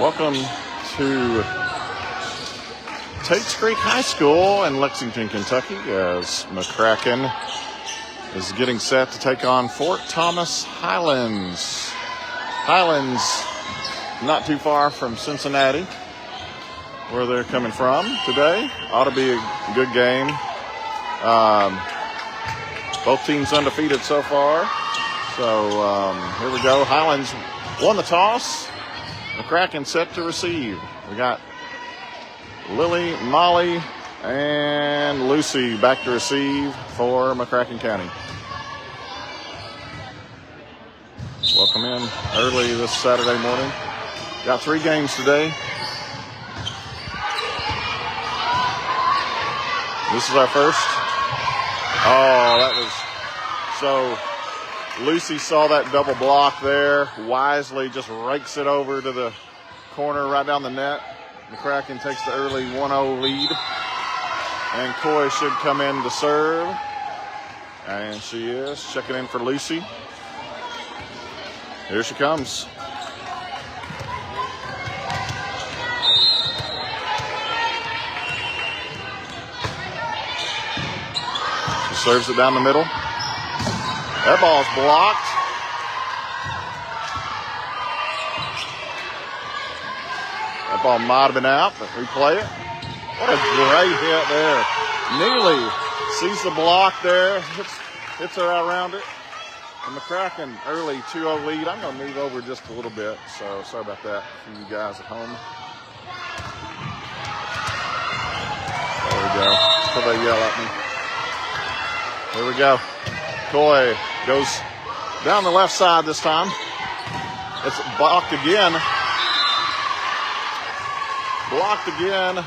Welcome to Tates Creek High School in Lexington, Kentucky, as McCracken is getting set to take on Fort Thomas Highlands. Highlands, not too far from Cincinnati, where they're coming from today. Ought to be a good game. Both teams undefeated so far. So here we go. Highlands won the toss. McCracken set to receive. We got Lily, Molly, and Lucy back to receive for McCracken County. Welcome in early this Saturday morning. Got 3 games today. This is our first. Oh, that was so. Lucy saw that double block there, wisely just rakes it over to the corner right down the net. McCracken takes the early 1-0 lead. And Coy should come in to serve. And she is checking in for Lucy. Here she comes. She serves it down the middle. That ball's blocked. That ball might have been out, but replay it. What a great hit there. Neely sees the block there, hits her around it. And McCracken early 2-0 lead. I'm going to move over just a little bit, so sorry about that for you guys at home. There we go. Until they yell at me. Here we go. Coy goes down the left side this time. It's blocked again. Blocked again.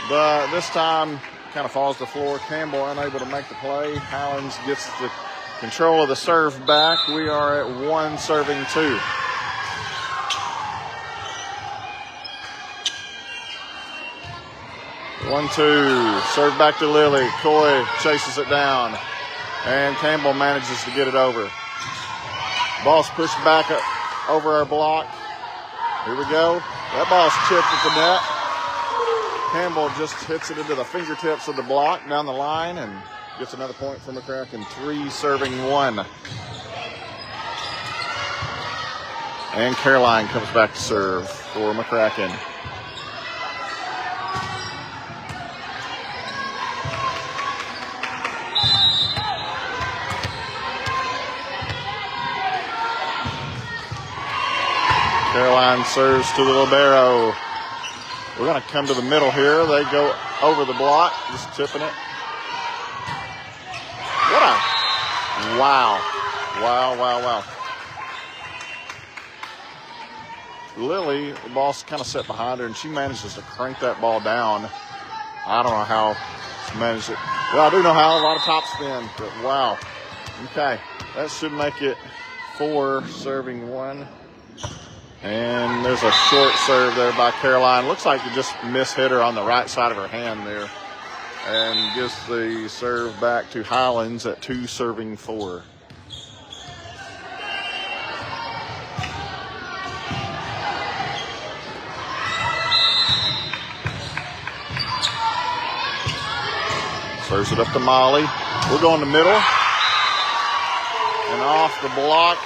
But this time kind of falls to the floor. Campbell unable to make the play. Highlands gets the control of the serve back. We are at 1 serving 2. One, two. Serve back to Lily. Coy chases it down. And Campbell manages to get it over. Ball's pushed back over our block. Here we go. That ball's chipped at the net. Campbell just hits it into the fingertips of the block down the line and gets another point for McCracken. 3 serving 1. And Caroline comes back to serve for McCracken. Caroline serves to the libero. We're going to come to the middle here. They go over the block, just tipping it. What a wow. Wow. Lily, the ball's kind of set behind her, and she manages to crank that ball down. I don't know how she managed it. Well, I do know how. A lot of top spin, but wow. Okay, that should make it 4 serving 1. And there's a short serve there by Caroline. Looks like it just mishit her on the right side of her hand there. And gives the serve back to Highlands at 2 serving 4. Serves it up to Molly. We're going to middle. And off the block,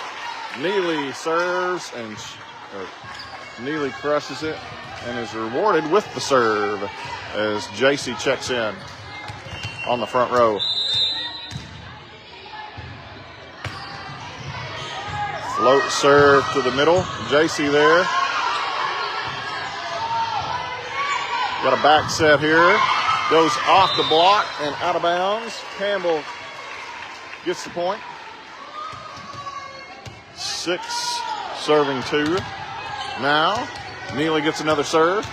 Neely serves and Neely crushes it and is rewarded with the serve as JC checks in on the front row. Float serve to the middle. JC there. Got a back set here. Goes off the block and out of bounds. Campbell gets the point. 6 serving 2. Now, Neely gets another serve.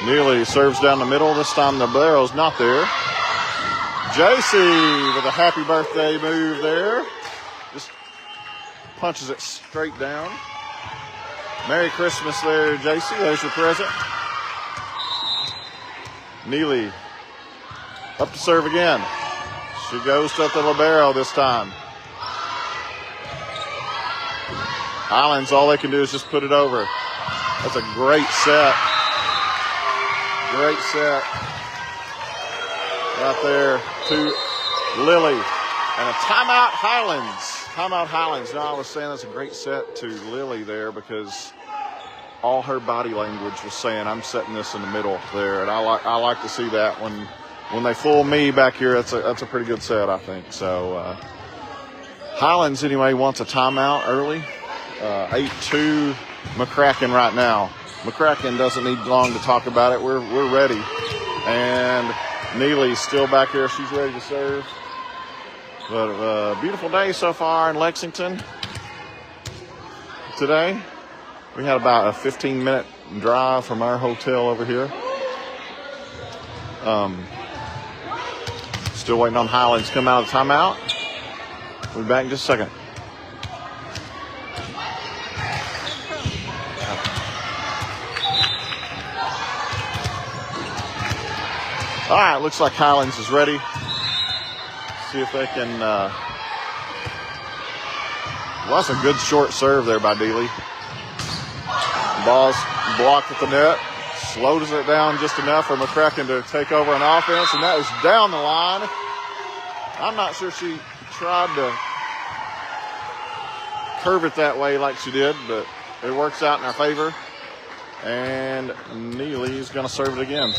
Neely serves down the middle. This time the libero's not there. JC with a happy birthday move there. Just punches it straight down. Merry Christmas there, JC. There's your present. Neely up to serve again. She goes to the libero this time. Highlands, all they can do is just put it over. That's a great set. Great set. Right there to Lily. And a timeout Highlands. Timeout Highlands. Now, I was saying that's a great set to Lily there because all her body language was saying, I'm setting this in the middle there. And I like to see that when they fool me back here. That's a pretty good set, I think. So Highlands, anyway, wants a timeout early. 8-2 McCracken right now. McCracken doesn't need long to talk about it. We're ready. And Neely's still back there. She's ready to serve. But beautiful day so far in Lexington today. We had about a 15-minute drive from our hotel over here. Still waiting on Highlands to come out of the timeout. We'll be back in just a second. All right, looks like Highlands is ready. See if they can. Well, that's a good short serve there by Deely. Ball's blocked at the net. Slows it down just enough for McCracken to take over on offense, and that is down the line. I'm not sure she tried to curve it that way like she did, but it works out in our favor. And Neely's going to serve it again.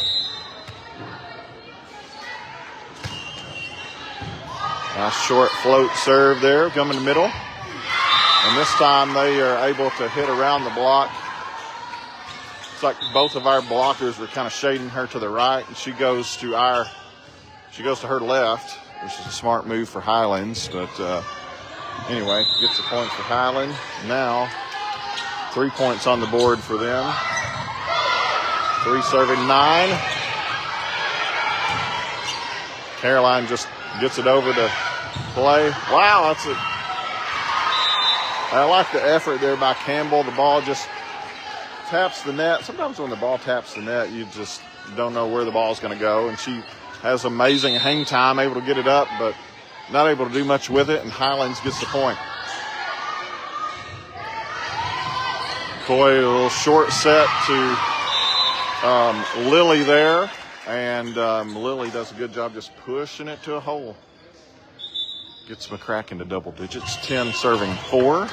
Nice short float serve there, coming in the middle. And this time they are able to hit around the block. It's like both of our blockers were kind of shading her to the right, and she goes to her left, which is a smart move for Highlands. But anyway, gets the point for Highland. Now 3 points on the board for them. 3 serving 9. Caroline just gets it over to play. Wow, I like the effort there by Campbell. The ball just taps the net. Sometimes when the ball taps the net, you just don't know where the ball's going to go. And she has amazing hang time, able to get it up, but not able to do much with it. And Highlands gets the point. Coy, a little short set to Lily there. And Lily does a good job just pushing it to a hole. Gets McCracken to double digits. 10 serving 4.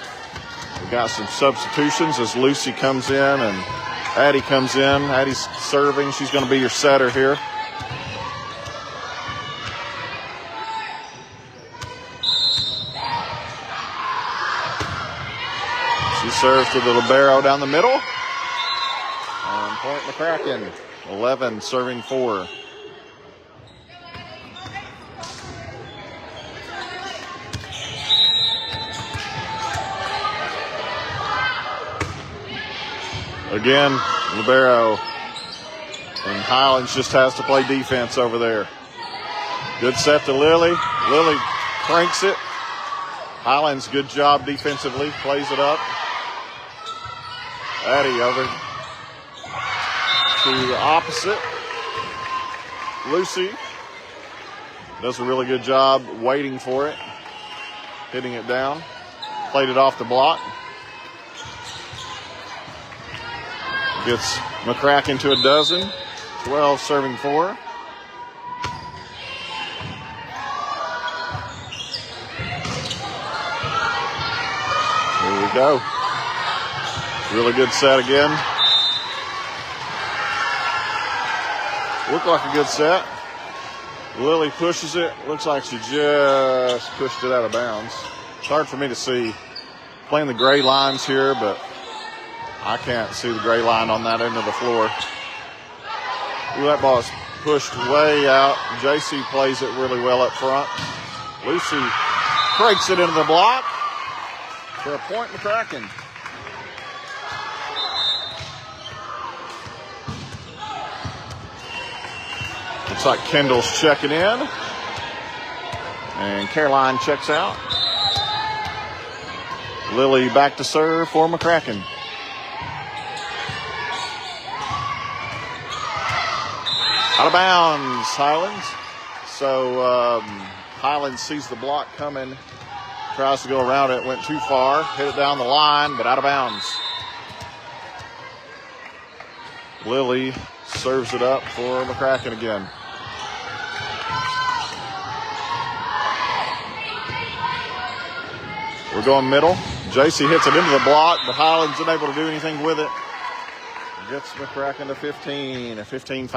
We've got some substitutions as Lucy comes in and Addie comes in. Addie's serving. She's going to be your setter here. She serves to the libero down the middle. And point McCracken. 11 serving 4. Again, libero. And Highlands just has to play defense over there. Good set to Lily. Lily cranks it. Highlands, good job defensively. Plays it up. Addie over to the opposite. Lucy does a really good job waiting for it. Hitting it down. Played it off the block. Gets McCracken to a dozen. 12 serving 4. Here we go. Really good set again. Looked like a good set. Lily pushes it. Looks like she just pushed it out of bounds. It's hard for me to see. Playing the gray lines here, but I can't see the gray line on that end of the floor. Ooh, that ball is pushed way out. JC plays it really well up front. Lucy cranks it into the block for a point McCracken. Looks like Kendall's checking in. And Caroline checks out. Lily back to serve for McCracken. Out of bounds, Highlands. So Highlands sees the block coming tries to go around it. Went too far. Hit it down the line, but out of bounds. Lily serves it up for McCracken again. We're going middle. JC hits it into the block, but Highlands isn't able to do anything with it. Gets McCracken to 15, a 15-5,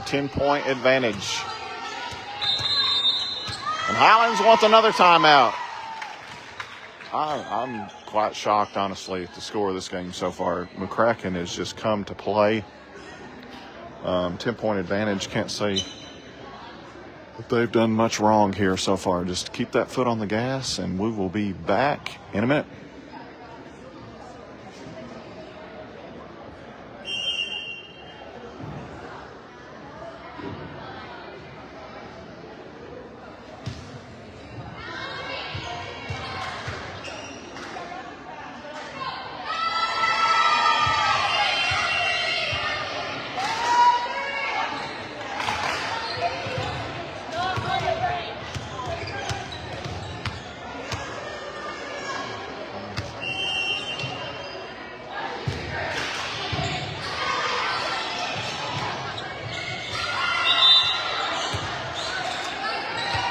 10-point advantage. And Highlands wants another timeout. I'm quite shocked, honestly, at the score of this game so far. McCracken has just come to play. 10-point advantage. Can't say that they've done much wrong here so far. Just keep that foot on the gas, and we will be back in a minute.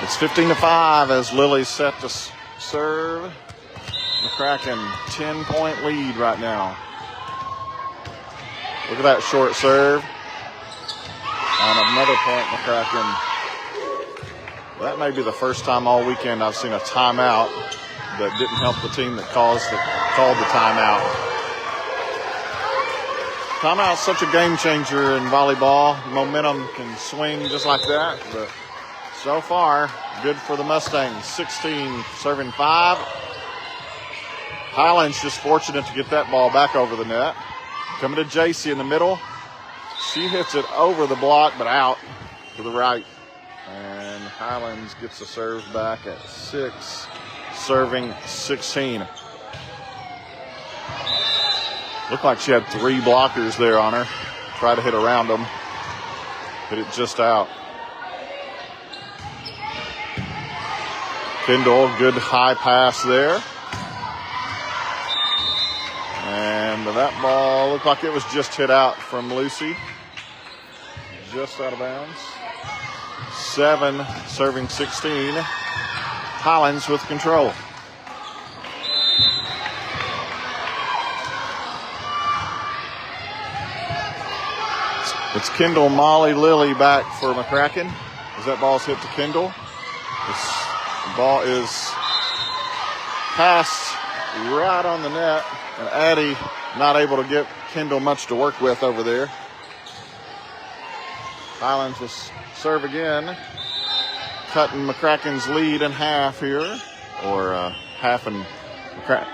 It's 15-5 as Lily's set to serve. McCracken, 10-point lead right now. Look at that short serve. On another point, McCracken. That may be the first time all weekend I've seen a timeout that didn't help the team that called the timeout. Timeout's such a game changer in volleyball. Momentum can swing just like that, but so far, good for the Mustangs. 16 serving 5. Highlands just fortunate to get that ball back over the net. Coming to JC in the middle. She hits it over the block, but out to the right. And Highlands gets the serve back at 6, serving 16. Looked like she had 3 blockers there on her. Try to hit around them. Hit it just out. Kendall, good high pass there. And that ball looked like it was just hit out from Lucy. Just out of bounds. 7, serving 16. Highlands with control. It's Kendall, Molly, Lily back for McCracken as that ball's hit to Kendall. The ball is passed right on the net, and Addie not able to get Kendall much to work with over there. Highlands will serve again, cutting McCracken's lead in half here, or half and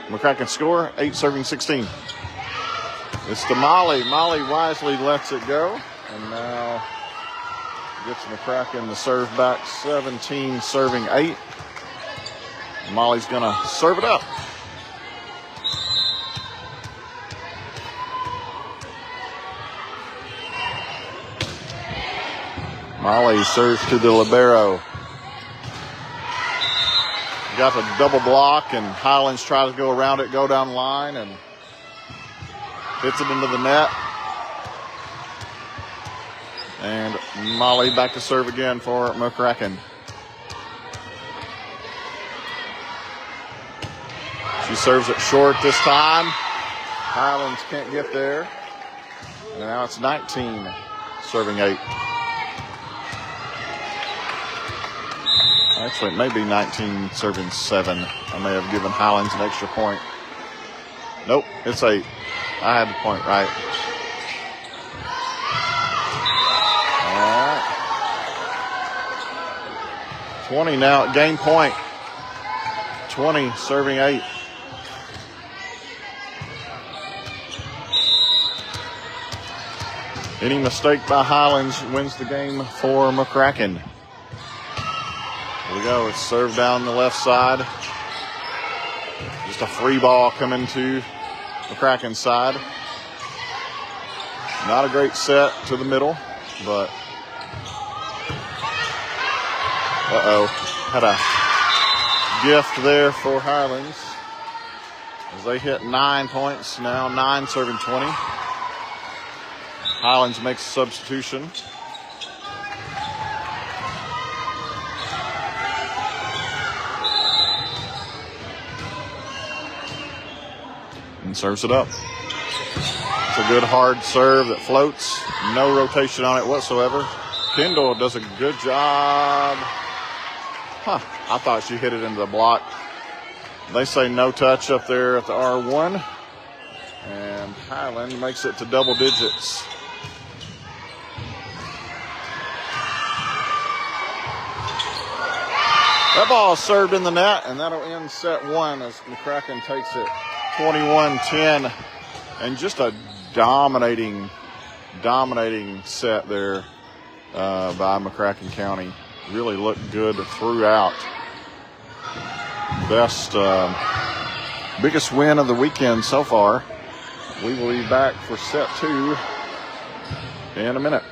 McCracken score, 8 serving 16. It's to Molly. Molly wisely lets it go, and now gets McCracken the serve back, 17 serving 8. Molly's going to serve it up. Molly serves to the libero. Got the double block, and Highlands tries to go around it, go down the line, and hits it into the net. And Molly back to serve again for McCracken. She serves it short this time. Highlands can't get there. And now it's 19, serving 8. Actually, it may be 19, serving 7. I may have given Highlands an extra point. Nope, it's 8. I had the point right. All right. 20 now at game point. 20, serving 8. Any mistake by Highlands wins the game for McCracken. Here we go. It's served down the left side. Just a free ball coming to McCracken's side. Not a great set to the middle, but had a gift there for Highlands as they hit 9 points now, 9 serving 20. Highlands makes a substitution. And serves it up. It's a good hard serve that floats. No rotation on it whatsoever. Kendall does a good job. I thought she hit it into the block. They say no touch up there at the R1. And Highland makes it to double digits. That ball is served in the net, and that'll end set 1 as McCracken takes it 21-10. And just a dominating set there by McCracken County. Really looked good throughout. Biggest win of the weekend so far. We will be back for set 2 in a minute.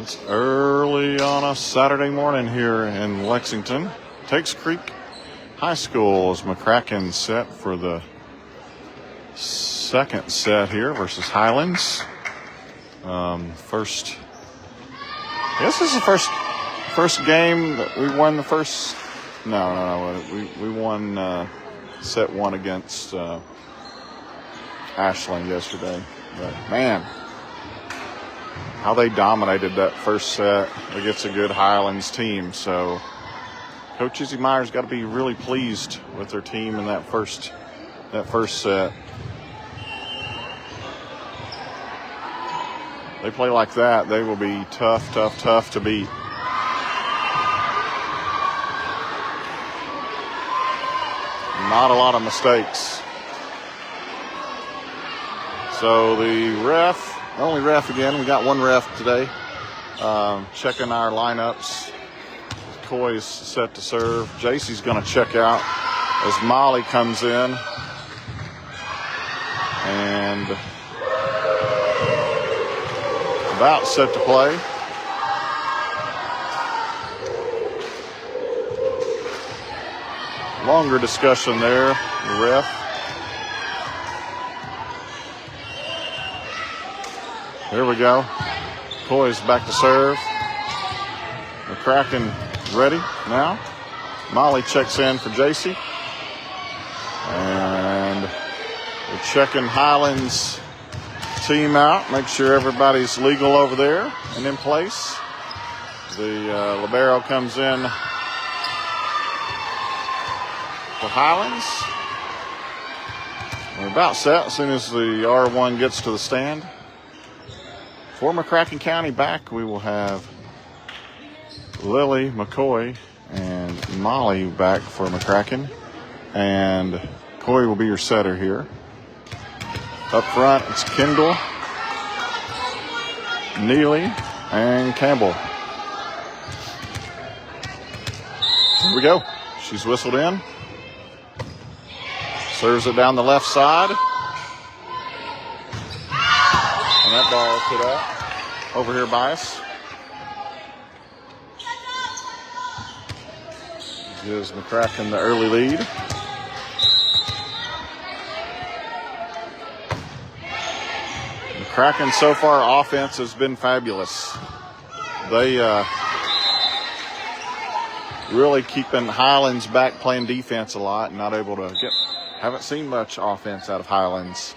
It's early on a Saturday morning here in Lexington. Takes Creek High School as McCracken set for the second set here versus Highlands. This is the first game that we won the first. No. We won set 1 against Ashland yesterday. But man, how they dominated that first set against a good Highlands team. So Coach Izzy Myers got to be really pleased with their team in that first set. They play like that, they will be tough to beat. Not a lot of mistakes. So the only ref again, we got one ref today, checking our lineups. Coy's set to serve. JC's going to check out as Molly comes in. And about set to play. Longer discussion there, the ref. Here we go. Coy's back to serve. McCracken ready now. Molly checks in for JC. And We're checking Highlands team out, make sure everybody's legal over there and in place. The libero comes in for Highlands. We're about set as soon as the R1 gets to the stand. For McCracken County back, we will have Lily, McCoy, and Molly back for McCracken. And Coy will be your setter here. Up front, it's Kendall, Neely, and Campbell. Here we go. She's whistled in. Serves it down the left side. And that ball is hit out. Over here by us. Gives McCracken the early lead. McCracken so far offense has been fabulous. They really keeping Highlands back playing defense a lot and not able to haven't seen much offense out of Highlands.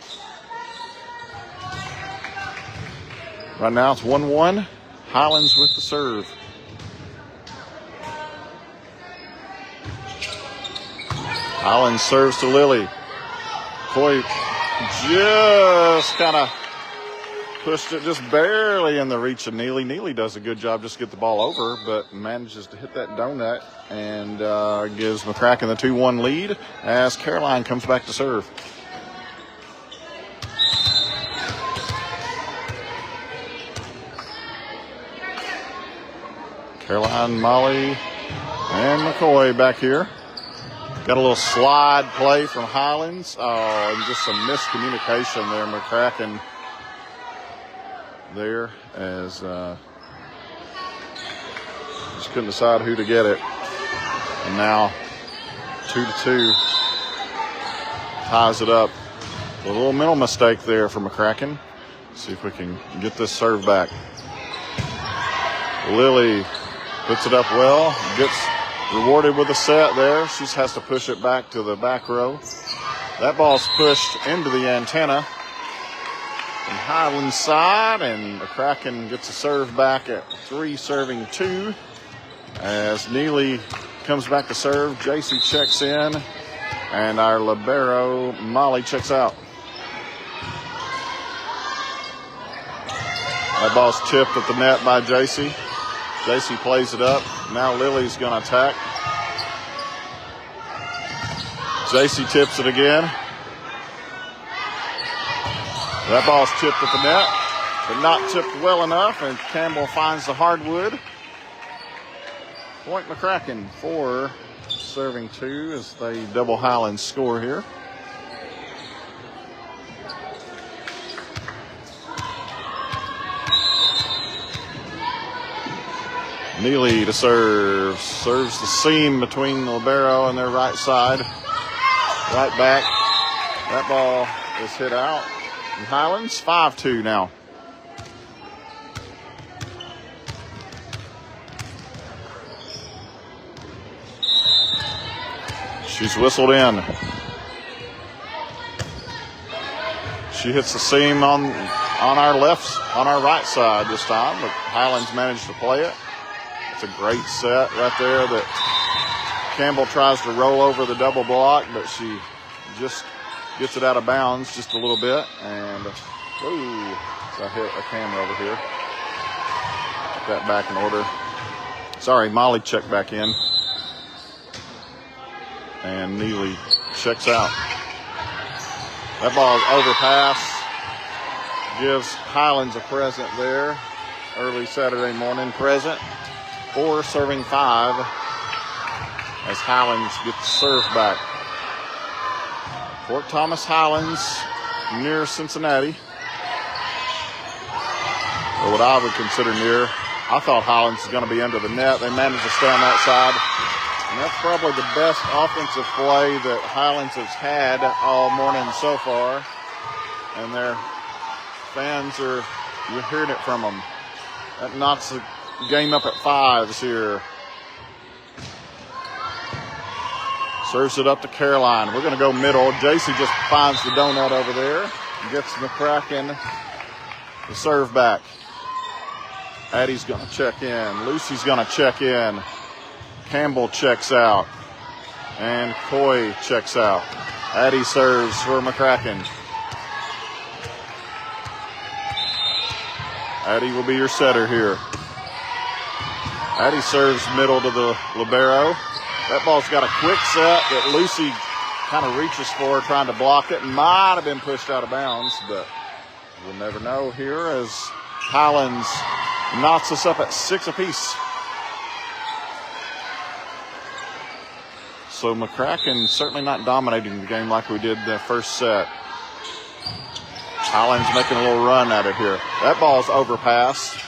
Right now it's 1-1. Highlands with the serve. Highlands serves to Lily. Coy just kind of pushed it just barely in the reach of Neely. Neely does a good job just to get the ball over, but manages to hit that donut and gives McCracken the 2-1 lead as Caroline comes back to serve. Caroline, Molly, and McCoy back here. Got a little slide play from Highlands. Oh, and just some miscommunication there. McCracken there as just couldn't decide who to get it. And now 2-2 ties it up. A little mental mistake there for McCracken. See if we can get this serve back. Lily puts it up well, gets rewarded with a set there. She has to push it back to the back row. That ball's pushed into the antenna from Highlands side, and McCracken gets a serve back at 3-2 as Neely comes back to serve. JC checks in, and our libero Molly checks out. That ball's tipped at the net by JC. JC plays it up. Now Lily's going to attack. JC tips it again. That ball's tipped at the net, but not tipped well enough, and Campbell finds the hardwood. Point McCracken for serving 2 as they double Highlands score here. Neely to serve. Serves the seam between the libero and their right side. Right back. That ball is hit out. And Highlands 5-2 now. She's whistled in. She hits the seam on our right side this time, but Highlands managed to play it. It's a great set right there that Campbell tries to roll over the double block, but she just gets it out of bounds just a little bit. And, ooh, so I hit a camera over here. Get that back in order. Sorry, Molly checked back in. And Neely checks out. That ball's overpass. Gives Highlands a present there. Early Saturday morning present. 4-5 as Highlands gets the serve back. Fort Thomas Highlands near Cincinnati. Or what I would consider near. I thought Highlands was going to be under the net. They managed to stay on that side. And that's probably the best offensive play that Highlands has had all morning so far. And their fans you're hearing it from them. That knocks the game up at 5s here. Serves it up to Caroline. We're going to go middle. JC just finds the donut over there. Gets McCracken the serve back. Addie's going to check in. Lucy's going to check in. Campbell checks out. And Coy checks out. Addie serves for McCracken. Addie will be your setter here. Addie serves middle to the libero. That ball's got a quick set that Lucy kind of reaches for, trying to block it. Might have been pushed out of bounds, but we'll never know here as Highlands knocks us up at 6 apiece. So McCracken certainly not dominating the game like we did the first set. Highlands making a little run at it here. That ball's overpassed.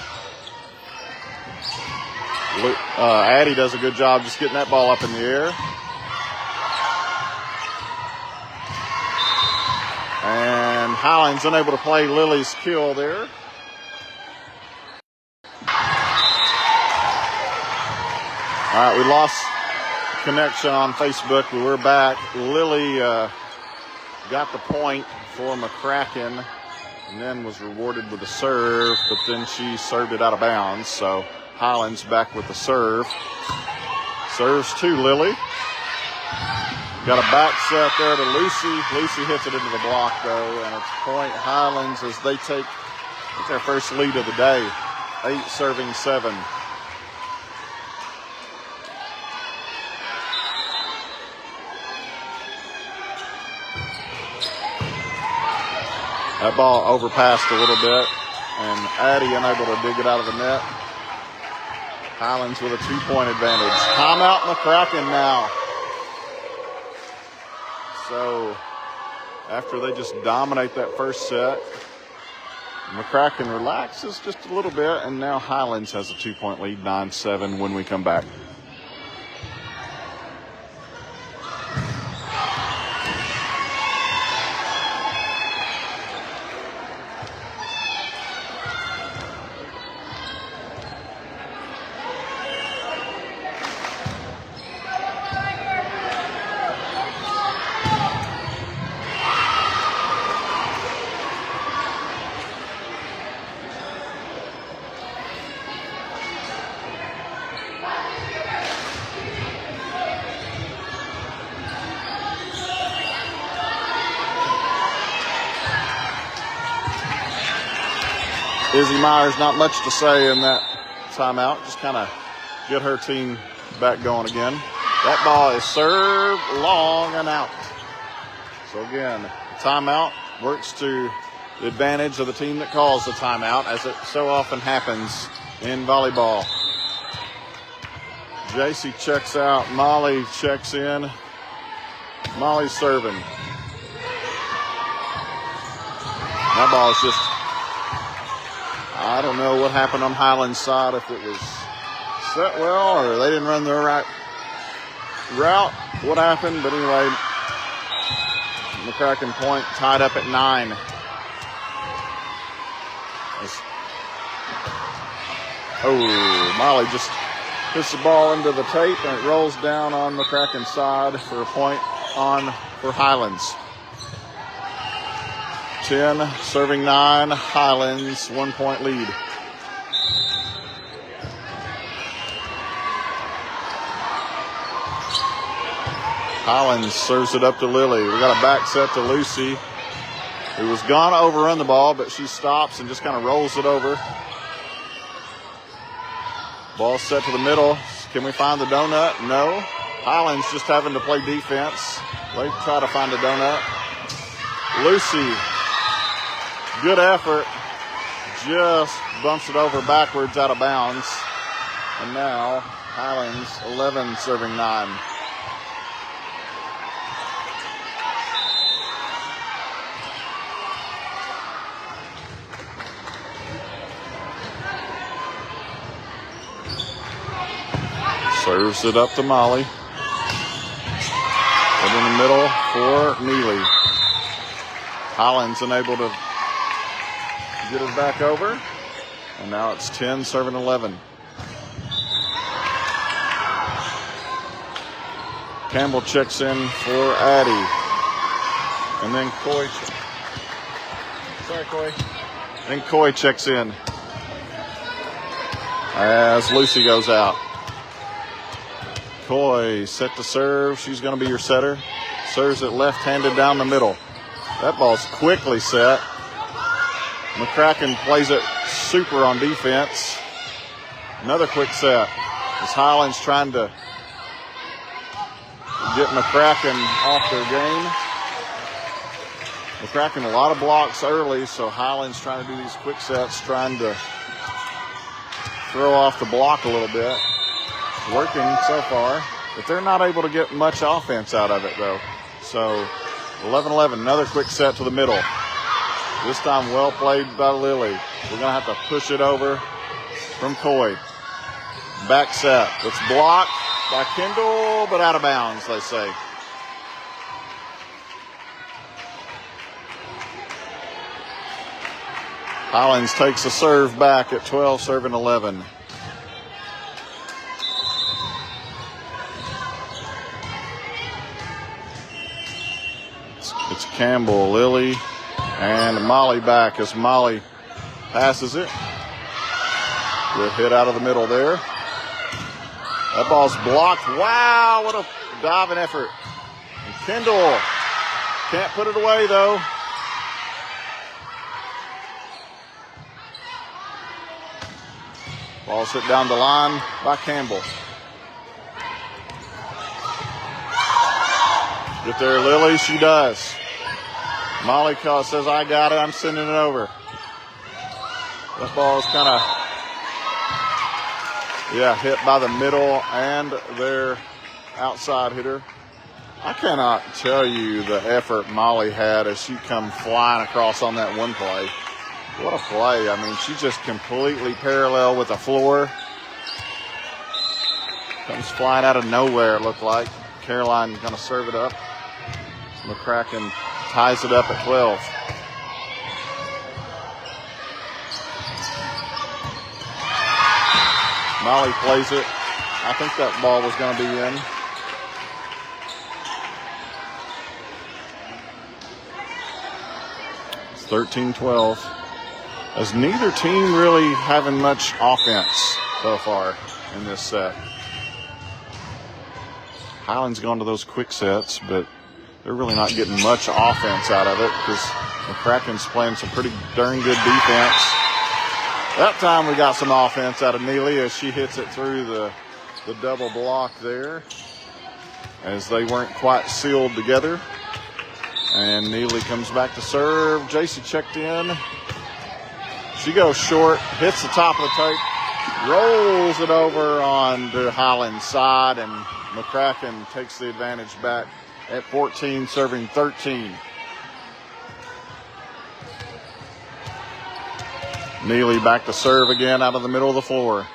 Addie does a good job just getting that ball up in the air. And Highlands unable to play Lily's kill there. All right, we lost connection on Facebook, but we're back. Lily got the point for McCracken and then was rewarded with a serve, but then she served it out of bounds. So Highlands back with the serve. Serves to Lily. Got a back set there to Lucy. Lucy hits it into the block, though, and it's point Highlands as they take their first lead of the day. 8-7. That ball overpassed a little bit, and Addie unable to dig it out of the net. Highlands with a 2-point advantage. Timeout McCracken now. So after they just dominate that first set, McCracken relaxes just a little bit, and now Highlands has a 2-point lead, 9-7 when we come back. Izzy Myers, not much to say in that timeout. Just kind of get her team back going again. That ball is served long and out. So again, timeout works to the advantage of the team that calls the timeout, as it so often happens in volleyball. JC checks out. Molly checks in. Molly's serving. That ball is just, I don't know what happened on Highlands' side, if it was set well or they didn't run the right route, what happened. But anyway, McCracken point tied up at 9. Oh, Molly just hits the ball into the tape and it rolls down on McCracken's side for a point on for Highlands. 10, serving 9, Highlands, 1-point lead. Highlands serves it up to Lily. We got a back set to Lucy, who was gone to overrun the ball, but she stops and just kind of rolls it over. Ball set to the middle. Can we find the donut? No. Highlands just having to play defense. They try to find a donut. Lucy, good effort, just bumps it over backwards out of bounds. And now Highlands 11 serving 9. Serves it up to Molly. And in the middle for Neely. Highlands unable to get it back over. And now it's 10 serving 11. Campbell checks in for Addie. And then Coy. Sorry, Coy. Then Coy checks in as Lucy goes out. Coy set to serve. She's going to be your setter. Serves it left-handed down the middle. That ball's quickly set. McCracken plays it super on defense. Another quick set. As Highlands trying to get McCracken off their game. McCracken a lot of blocks early, so Highlands trying to do these quick sets, trying to throw off the block a little bit. Working so far, but they're not able to get much offense out of it, though. So 11-11, another quick set to the middle. This time well played by Lily. We're going to have to push it over from Coy. Back set. It's blocked by Kendall, but out of bounds, they say. Highlands takes a serve back at 12, serving 11. It's Campbell, Lily, and Molly back as Molly passes it. Good hit out of the middle there. That ball's blocked. Wow, what a diving effort. And Kendall can't put it away, though. Ball's hit down the line by Campbell. Get there, Lily. She does. Molly says, I got it. I'm sending it over. That ball's kind of, hit by the middle and their outside hitter. I cannot tell you the effort Molly had as she come flying across on that one play. What a play. I mean, she just completely parallel with the floor. Comes flying out of nowhere, it looked like. Caroline going to serve it up. McCracken ties it up at 12. Molly plays it. I think that ball was going to be in. It's 13-12. As neither team really having much offense so far in this set. Highlands gone to those quick sets, but they're really not getting much offense out of it because McCracken's playing some pretty darn good defense. That time we got some offense out of Neely as she hits it through the double block there as they weren't quite sealed together. And Neely comes back to serve. JC checked in. She goes short, hits the top of the tape, rolls it over on the Highlands side, and McCracken takes the advantage back at 14, serving 13. Neely back to serve again out of the middle of the floor.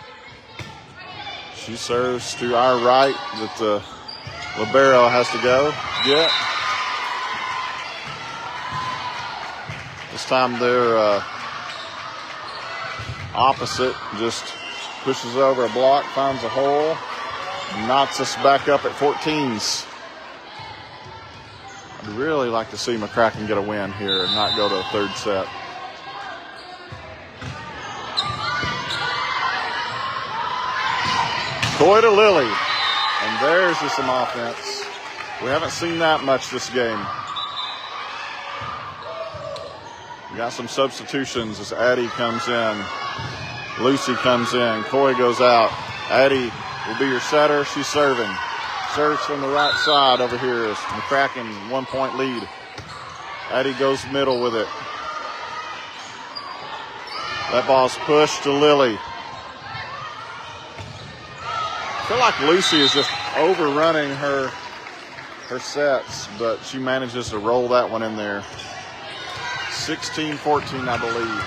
She serves to our right that the libero has to go get. This time they're opposite, just pushes over a block, finds a hole, knocks us back up at 14s. I'd really like to see McCracken get a win here and not go to a third set. Coy to Lily, and there's just some offense. We haven't seen that much this game. We got some substitutions as Addie comes in. Lucy comes in. Coy goes out. Addie will be your setter. She's serving. Serves from the right side over here is McCracken, 1 point lead. Addie goes middle with it. That ball's pushed to Lily. I feel like Lucy is just overrunning her sets, but she manages to roll that one in there. 16-14, I believe.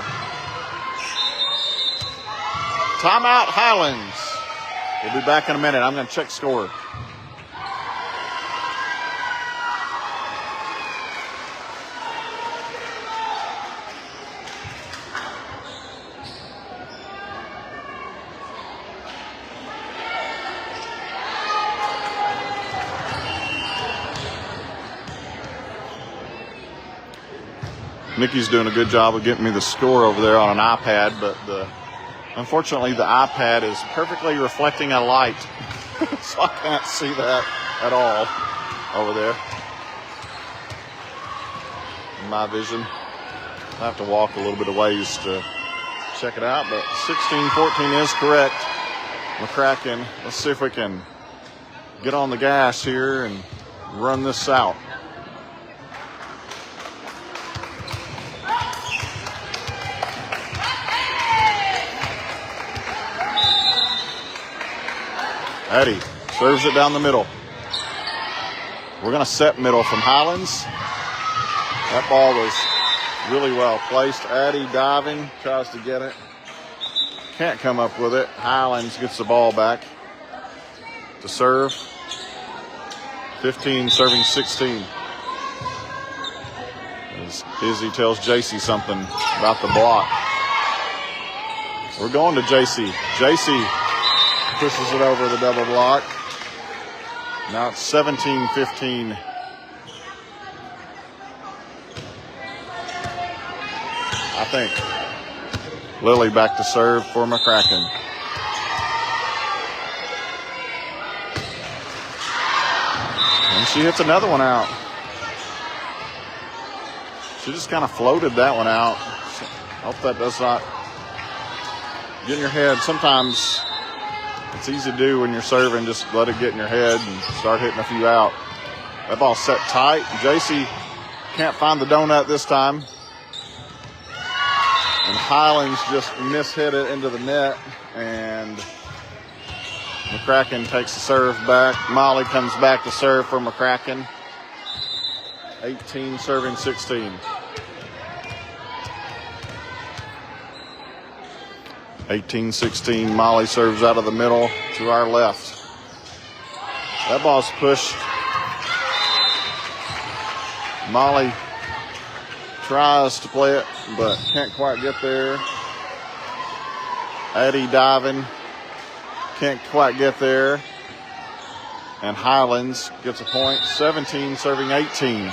Timeout, Highlands. We'll be back in a minute. I'm going to check score. Nikki's doing a good job of getting me the score over there on an iPad, but unfortunately the iPad is perfectly reflecting a light, so I can't see that at all over there in my vision. I have to walk a little bit of ways to check it out, but 16-14 is correct. McCracken, let's see if we can get on the gas here and run this out. Addie serves it down the middle. We're going to set middle from Highlands. That ball was really well placed. Addie diving, tries to get it. Can't come up with it. Highlands gets the ball back to serve. 15 serving 16. As Izzy tells JC something about the block. We're going to JC. JC pushes it over the double block. Now it's 17-15. I think Lily back to serve for McCracken. And she hits another one out. She just kind of floated that one out. I hope that does not get in your head. Sometimes it's easy to do when you're serving. Just let it get in your head and start hitting a few out. That ball's set tight. JC can't find the donut this time. And Highlands just mishit it into the net. And McCracken takes the serve back. Molly comes back to serve for McCracken. 18 serving 16. 18-16. Molly serves out of the middle to our left. That ball's pushed. Molly tries to play it, but can't quite get there. Addie diving. Can't quite get there. And Highlands gets a point. 17 serving 18.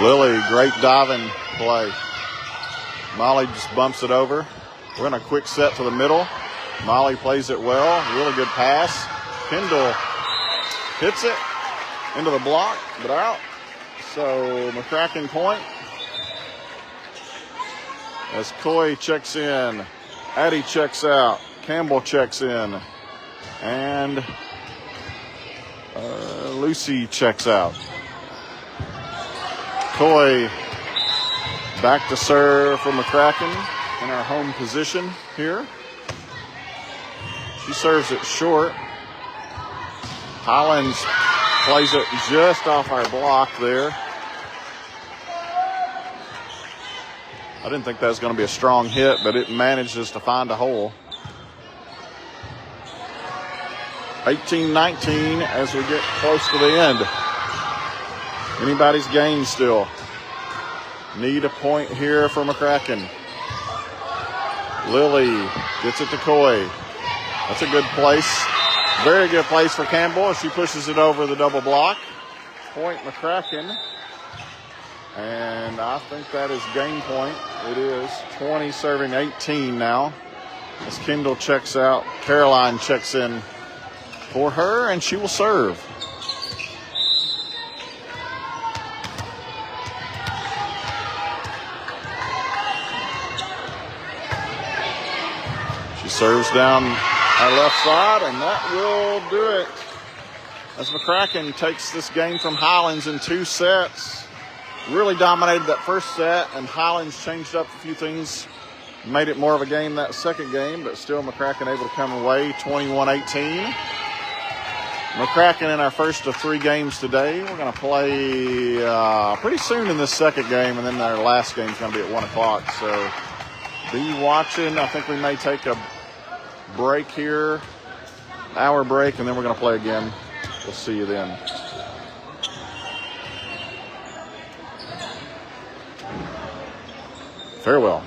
Lily, great diving play. Molly just bumps it over. We're in a quick set to the middle. Molly plays it well. Really good pass. Kendall hits it into the block, but out. So McCracken point. As Coy checks in, Addie checks out, Campbell checks in, and Lucy checks out. Coy back to serve for McCracken in our home position here. She serves it short. Highlands plays it just off our block there. I didn't think that was going to be a strong hit, but it manages to find a hole. 18-19 as we get close to the end. Anybody's game still. Need a point here for McCracken. Lily gets it to Coy. That's a good place. Very good place for Campbell. She pushes it over the double block. Point McCracken. And I think that is game point. It is 20 serving 18 now. As Kendall checks out, Caroline checks in for her, and she will serve. She serves down our left side, and that will do it. As McCracken takes this game from Highlands in 2 sets. Really dominated that first set, and Highlands changed up a few things, made it more of a game that second game, but still McCracken able to come away 21-18. McCracken in our first of 3 games today. We're going to play pretty soon in this second game, and then our last game is going to be at 1 o'clock. So be watching. I think we may take a break here, hour break, and then we're going to play again. We'll see you then. Farewell.